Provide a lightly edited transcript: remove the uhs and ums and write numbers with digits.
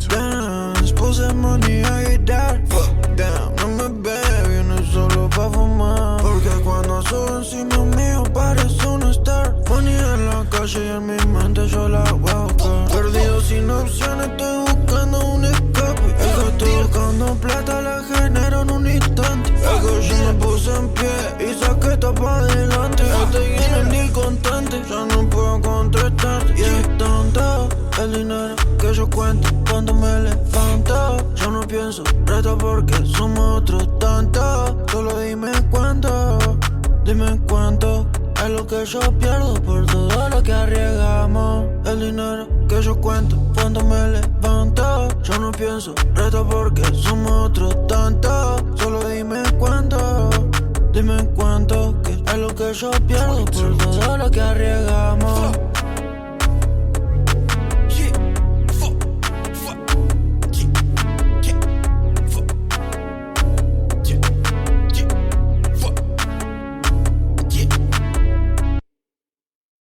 Dance, puse money a guitar. Damn, no me ve, viene solo pa' fumar. Porque cuando sube encima mío parece un star. Money en la calle y en mi mente yo la voy a buscar. Perdido sin opciones, estoy buscando un escape. Es que estoy buscando plata, la genero en un instante. Es que yo me puse en pie y saqué todo pa' adelante. Estoy en el deal constante, ya no puedo contestarte. Y es tanto el dinero que yo cuento cuando me levanto. Yo no pienso reto porque somos otros tantos. Solo dime cuánto es lo que yo pierdo por todo lo que arriesgamos. El dinero que yo cuento cuando me levanto. Yo no pienso reto porque somos otros tantos. Solo dime cuánto que es lo que yo pierdo por todo lo que arriesgamos.